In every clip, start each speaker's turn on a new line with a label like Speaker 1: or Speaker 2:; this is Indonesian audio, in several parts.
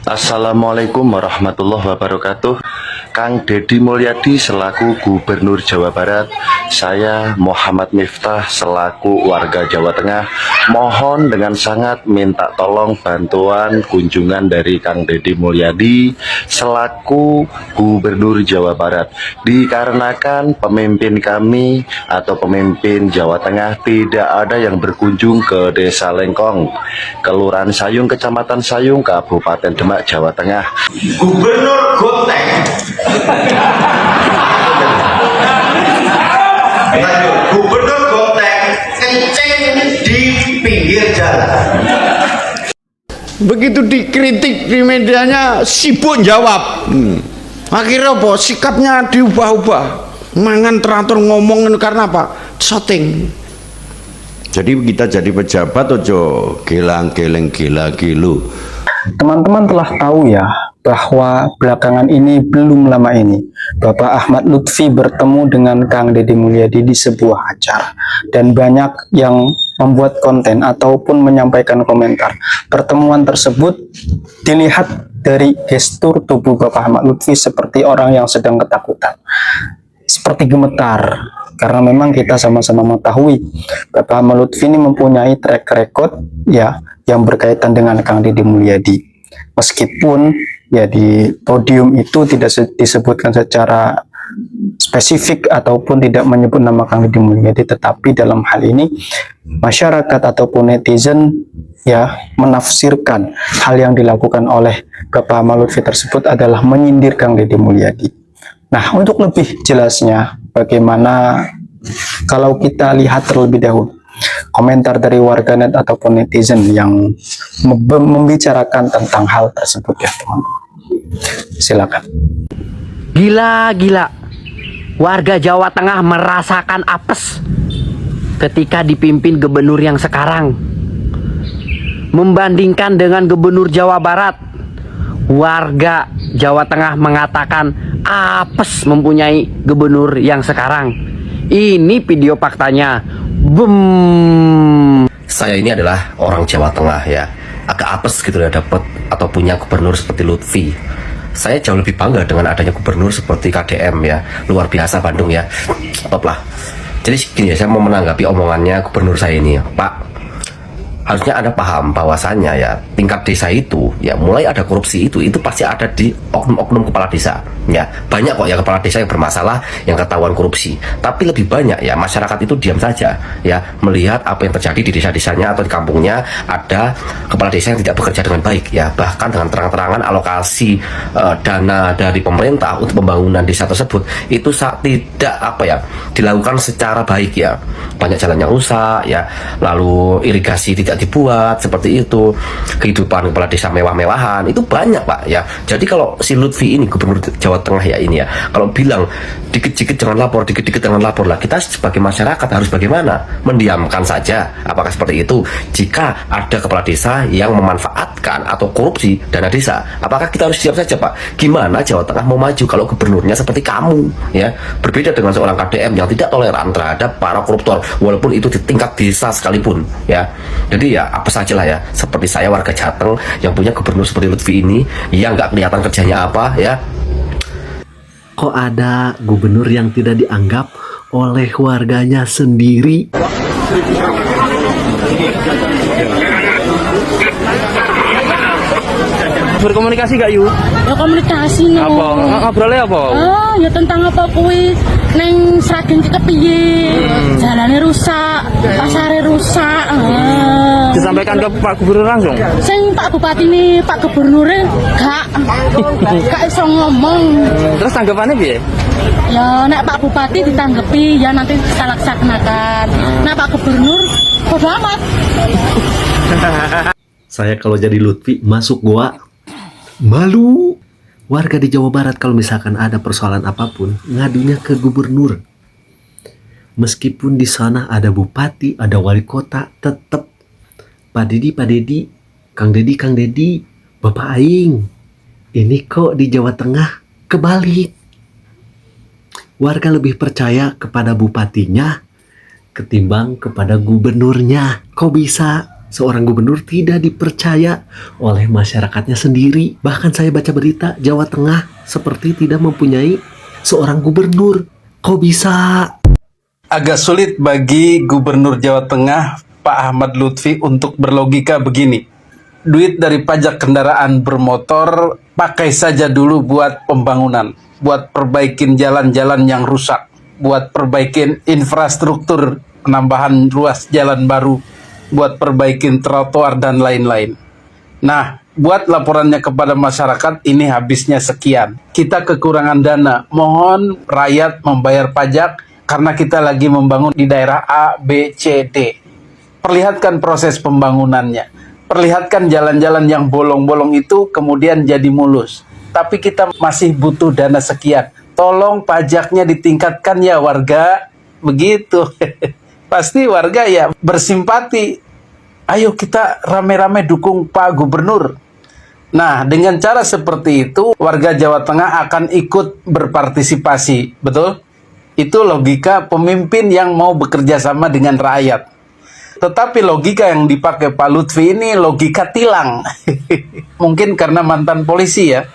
Speaker 1: Assalamualaikum warahmatullahi wabarakatuh. Kang Deddy Mulyadi selaku Gubernur Jawa Barat, saya Muhammad Miftah selaku warga Jawa Tengah mohon dengan sangat minta tolong bantuan kunjungan dari Kang Deddy Mulyadi selaku Gubernur Jawa Barat, dikarenakan pemimpin kami atau pemimpin Jawa Tengah tidak ada yang berkunjung ke Desa Lengkong, Kelurahan Sayung, Kecamatan Sayung, Kabupaten Demak, Jawa Tengah.
Speaker 2: Gubernur Goteng. Gubernur Goteng kencing di pinggir jalan.
Speaker 3: Begitu dikritik di medianya sibuk jawab. Akhirnya apa? Sikapnya diubah-ubah. Mangan teratur ngomong karena apa? Shooting. Jadi kita jadi pejabat ojo gelang-geleng gila-gilu.
Speaker 4: Teman-teman telah tahu ya bahwa belakangan ini belum lama ini Bapak Ahmad Lutfi bertemu dengan Kang Deddy Mulyadi di sebuah acara dan banyak yang membuat konten ataupun menyampaikan komentar. Pertemuan tersebut dilihat dari gestur tubuh Bapak Ahmad Lutfi seperti orang yang sedang ketakutan, seperti gemetar, karena memang kita sama-sama mengetahui Bapak Ahmad Lutfi ini mempunyai track record ya yang berkaitan dengan Kang Deddy Mulyadi. Meskipun ya di podium itu tidak disebutkan secara spesifik ataupun tidak menyebut nama Kang Deddy Mulyadi, tetapi dalam hal ini masyarakat ataupun netizen ya menafsirkan hal yang dilakukan oleh Bapak Ahmad Lutfi tersebut adalah menyindir Kang Deddy Mulyadi. Nah, untuk lebih jelasnya bagaimana kalau kita lihat terlebih dahulu komentar dari warganet ataupun netizen yang membicarakan tentang hal tersebut ya teman-teman. Silakan.
Speaker 5: Gila, warga Jawa Tengah merasakan apes ketika dipimpin gubernur yang sekarang. Membandingkan dengan gubernur Jawa Barat, warga Jawa Tengah mengatakan apes mempunyai gubernur yang sekarang. Ini video faktanya.
Speaker 6: Saya ini adalah orang Jawa Tengah ya, agak apes gitu ya dapat atau punya gubernur seperti Lutfi. Saya jauh lebih bangga dengan adanya gubernur seperti KDM ya, luar biasa Bandung ya, top lah. Jadi gini ya, saya mau menanggapi omongannya gubernur saya ini ya, Pak. Harusnya Anda paham bahwasannya ya tingkat desa itu ya mulai ada korupsi itu pasti ada di oknum-oknum kepala desa ya. Banyak kok ya kepala desa yang bermasalah yang ketahuan korupsi, tapi lebih banyak ya masyarakat itu diam saja ya melihat apa yang terjadi di desa-desanya atau di kampungnya ada kepala desa yang tidak bekerja dengan baik ya, bahkan dengan terang-terangan alokasi dana dari pemerintah untuk pembangunan desa tersebut itu tidak dilakukan secara baik ya. Banyak jalan yang rusak ya, lalu irigasi tidak dibuat seperti itu, kehidupan kepala desa mewah-mewahan itu banyak Pak ya. Jadi kalau si Lutfi ini gubernur Jawa Tengah ya ini ya, kalau bilang dikit-dikit jangan lapor, dikit-dikit jangan lapor lah, kita sebagai masyarakat harus bagaimana? Mendiamkan saja? Apakah seperti itu? Jika ada kepala desa yang memanfaatkan atau korupsi dana desa, apakah kita harus siap saja Pak? Gimana Jawa Tengah mau maju kalau gubernurnya seperti kamu ya? Berbeda dengan seorang KDM yang tidak toleran terhadap para koruptor, walaupun itu di tingkat desa sekalipun ya. Jadi ya apa saja lah ya, seperti saya warga Jateng yang punya gubernur seperti Lutfi ini yang nggak kelihatan kerjanya apa ya.
Speaker 7: Kok ada gubernur yang tidak dianggap oleh warganya sendiri?
Speaker 8: Berkomunikasi gak Yu?
Speaker 9: Ya komunikasi no.
Speaker 8: Apa? Ngobrolnya apa?
Speaker 9: Ya tentang apa kuwi neng Sragen ki kepiye? Jalannya rusak, pasarnya rusak.
Speaker 8: Disampaikan ke Pak Gubernur langsung?
Speaker 9: Sing Pak Bupati ini, Pak Gubernurnya gak iso ngomong.
Speaker 8: Terus tanggapannya piye?
Speaker 9: Ya nek Pak Bupati ditanggapi ya nanti kita laksanakan. Nah Pak Gubernur bodo amat.
Speaker 7: Saya kalau jadi Lutfi masuk gua malu. Warga di Jawa Barat kalau misalkan ada persoalan apapun ngadunya ke gubernur. Meskipun di sana ada bupati, ada wali kota, tetap Pak Deddy, Kang Deddy, Bapak Aing. Ini kok di Jawa Tengah kebalik. Warga lebih percaya kepada bupatinya ketimbang kepada gubernurnya. Kok bisa? seorang gubernur tidak dipercaya oleh masyarakatnya sendiri. Bahkan saya baca berita Jawa Tengah seperti tidak mempunyai seorang gubernur. Kok bisa?
Speaker 10: Agak sulit bagi Gubernur Jawa Tengah Pak Ahmad Lutfi untuk berlogika begini. Duit dari pajak kendaraan bermotor pakai saja dulu buat pembangunan, buat perbaikin jalan-jalan yang rusak, buat perbaikin infrastruktur, penambahan ruas jalan baru, buat perbaikin trotoar dan lain-lain. Nah, buat laporannya kepada masyarakat ini habisnya sekian. Kita kekurangan dana, mohon rakyat membayar pajak karena kita lagi membangun di daerah A, B, C, D. Perlihatkan proses pembangunannya. Perlihatkan jalan-jalan yang bolong-bolong itu kemudian jadi mulus. Tapi kita masih butuh dana sekian. Tolong pajaknya ditingkatkan ya warga. Begitu. Pasti warga ya bersimpati. Ayo kita rame-rame dukung Pak Gubernur. Nah, dengan cara seperti itu, warga Jawa Tengah akan ikut berpartisipasi. Betul? Itu logika pemimpin yang mau bekerja sama dengan rakyat. Tetapi logika yang dipakai Pak Lutfi ini logika tilang. Mungkin karena mantan polisi ya.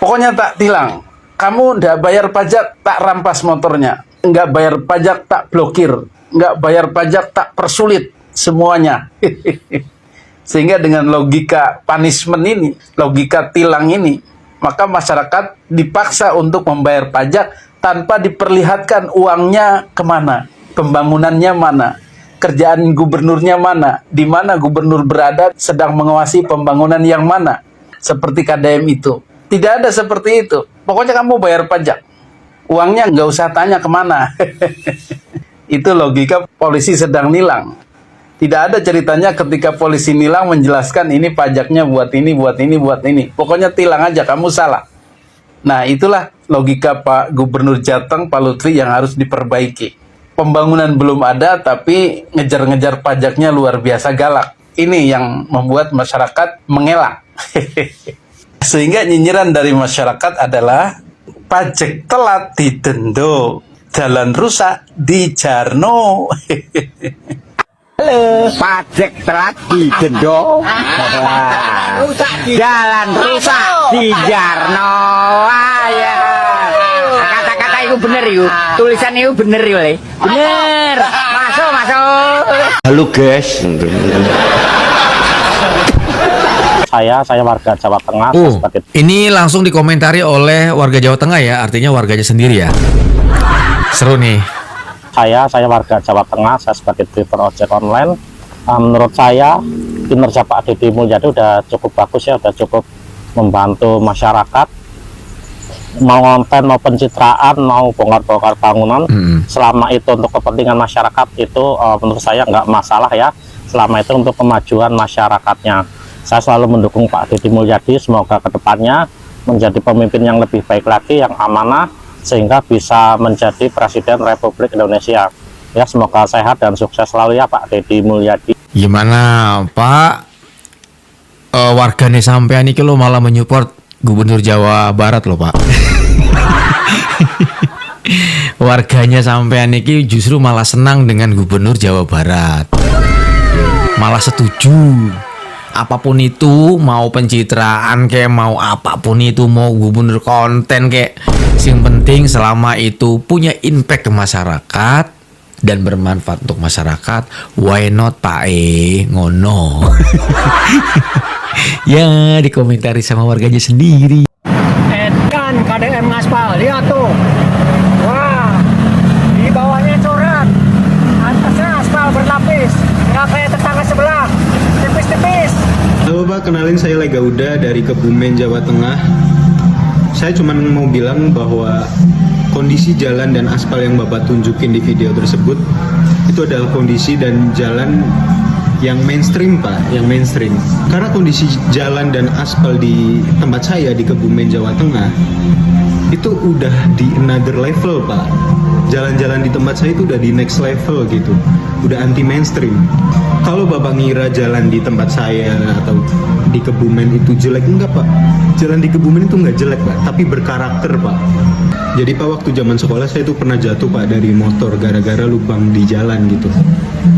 Speaker 10: Pokoknya tak tilang. Kamu nggak bayar pajak, tak rampas motornya. Nggak bayar pajak, tak blokir. Nggak bayar pajak, tak persulit semuanya. Sehingga dengan logika punishment ini, logika tilang ini, maka masyarakat dipaksa untuk membayar pajak tanpa diperlihatkan uangnya kemana, pembangunannya mana, kerjaan gubernurnya mana, di mana gubernur berada sedang mengawasi pembangunan yang mana, seperti KDM itu. Tidak ada seperti itu. Pokoknya kamu bayar pajak, uangnya nggak usah tanya kemana. Itu logika polisi sedang nilang. Tidak ada ceritanya ketika polisi nilang menjelaskan ini pajaknya buat ini, buat ini, buat ini. Pokoknya tilang aja, kamu salah. Nah, itulah logika Pak Gubernur Jateng, Pak Lutfi yang harus diperbaiki. Pembangunan belum ada, tapi ngejar-ngejar pajaknya luar biasa galak. Ini yang membuat masyarakat mengelak. Sehingga nyinyiran dari masyarakat adalah pajak telat didendo, jalan rusak dijarno.
Speaker 5: Halo, pajak telat didendo, jalan rusak di Jarno. Ya, kata-kata itu bener yuk, tulisan itu bener yuk, bener. Masuk.
Speaker 3: Halo guys.
Speaker 8: Saya warga Jawa Tengah.
Speaker 11: Ini langsung dikomentari oleh warga Jawa Tengah ya, artinya warganya sendiri ya. Seru nih.
Speaker 8: Saya warga Jawa Tengah, saya sebagai driver ojek online. Menurut saya kinerja Pak Deddy Mulyadi udah cukup bagus ya, udah cukup membantu masyarakat. Mau konten, mau pencitraan, mau bongkar-bongkar bangunan, selama itu untuk kepentingan masyarakat itu menurut saya nggak masalah ya. Selama itu untuk kemajuan masyarakatnya. Saya selalu mendukung Pak Deddy Mulyadi, semoga kedepannya menjadi pemimpin yang lebih baik lagi, yang amanah, sehingga bisa menjadi Presiden Republik Indonesia. Ya, semoga sehat dan sukses selalu ya Pak Deddy Mulyadi.
Speaker 11: Gimana Pak? Warganya sampean iki lo malah menyupport Gubernur Jawa Barat loh Pak. Warganya sampean iki justru malah senang dengan Gubernur Jawa Barat. Malah setuju. Apapun itu, mau pencitraan kayak mau apapun itu, mau gubernur konten kayak, yang penting selama itu punya impact ke masyarakat dan bermanfaat untuk masyarakat, why not Pak ngono. Ya, dikomentari sama warganya sendiri.
Speaker 4: Edan KDM ngaspal, lihat tuh. Wah, di bawahnya corak, atasnya aspal berlapis, nggak kayak tetangga sebelah, tipis-tipis.
Speaker 12: Halo Pak, kenalin saya Legauda dari Kebumen, Jawa Tengah. Saya cuma mau bilang bahwa kondisi jalan dan aspal yang Bapak tunjukin di video tersebut itu adalah kondisi dan jalan yang mainstream Pak, yang mainstream. Karena kondisi jalan dan aspal di tempat saya di Kebumen, Jawa Tengah itu udah di another level Pak. Jalan-jalan di tempat saya itu udah di next level gitu, udah anti mainstream. Kalau Bapak ngira jalan di tempat saya atau di Kebumen itu jelek, enggak Pak. Jalan di Kebumen itu enggak jelek Pak, tapi berkarakter Pak. Jadi Pak, waktu zaman sekolah saya tuh pernah jatuh Pak dari motor gara-gara lubang di jalan gitu.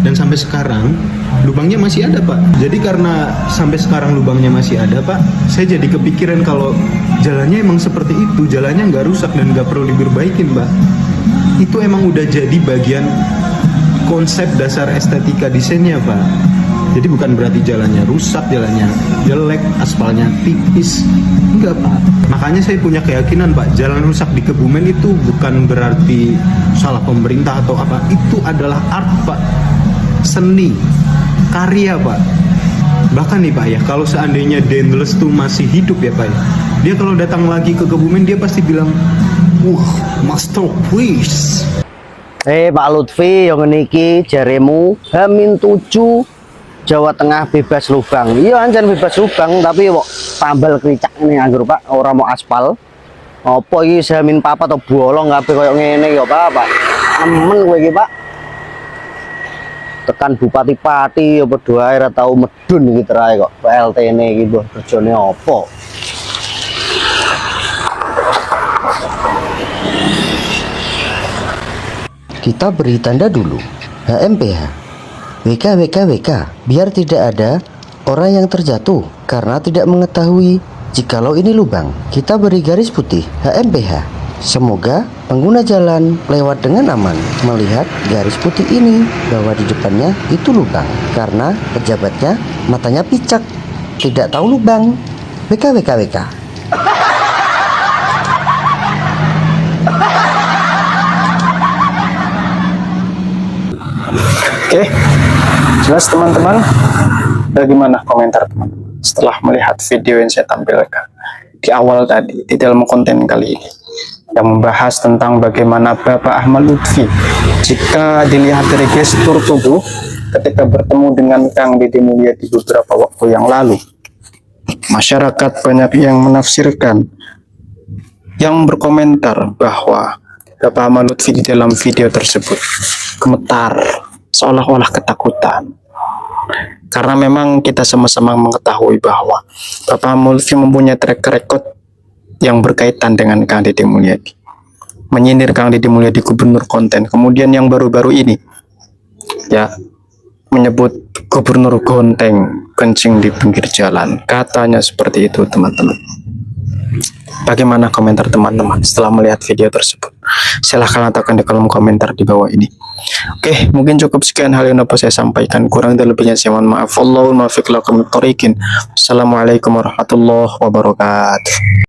Speaker 12: Dan sampai sekarang lubangnya masih ada Pak. Jadi karena sampai sekarang lubangnya masih ada Pak, saya jadi kepikiran kalau jalannya emang seperti itu, jalannya nggak rusak dan nggak perlu diperbaikin Pak. Itu emang udah jadi bagian konsep dasar estetika desainnya Pak. Jadi bukan berarti jalannya rusak, jalannya jelek, aspalnya tipis. Enggak Pak. Makanya saya punya keyakinan Pak, jalan rusak di Kebumen itu bukan berarti salah pemerintah atau apa. Itu adalah art Pak, seni, karya Pak. Bahkan nih Pak ya, kalau seandainya Dendles tuh masih hidup ya Pak ya, dia kalau datang lagi ke Kebumen dia pasti bilang, wah, masterpiece.
Speaker 5: Pak Lutfi, yang niki jaremu H-7 Jawa Tengah bebas lubang. Iya anjan bebas lubang, tapi kok tambal kericak ini anggur Pak, orang mau aspal. Apa iki H-4 atau bolong kabeh koyo ngene ya Pak. Amen kowe iki Pak. Tekan bupati-pati apa doae ora tau medun iki terae kok. PLT-ne iki mbah kerjane apa?
Speaker 13: Kita beri tanda dulu HMPH WK biar tidak ada orang yang terjatuh karena tidak mengetahui jikalau ini lubang. Kita beri garis putih HMPH. Semoga pengguna jalan lewat dengan aman melihat garis putih ini bahwa di depannya itu lubang karena pejabatnya matanya picak tidak tahu lubang. WK.
Speaker 4: Oke, jelas teman-teman. Bagaimana komentar teman-teman setelah melihat video yang saya tampilkan di awal tadi di dalam konten kali ini yang membahas tentang bagaimana Bapak Ahmad Lutfi jika dilihat dari gestur tubuh ketika bertemu dengan Kang Deddy Mulyadi beberapa waktu yang lalu. Masyarakat banyak yang menafsirkan, yang berkomentar bahwa Bapak Ahmad Lutfi di dalam video tersebut gemetar, seolah-olah ketakutan. Karena memang kita sama-sama mengetahui bahwa Bapak Ahmad Lutfi mempunyai track record yang berkaitan dengan Kang Deddy Mulyadi, menyindir Kang Deddy Mulyadi gubernur konten. Kemudian yang baru-baru ini ya menyebut gubernur gonteng kencing di pinggir jalan, katanya seperti itu teman-teman. Bagaimana komentar teman-teman setelah melihat video tersebut? Silahkan letakkan di kolom komentar di bawah ini. Oke, mungkin cukup sekian hal yang dapat saya sampaikan. Kurang dan lebihnya saya mohon maaf. Assalamualaikum warahmatullahi wabarakatuh.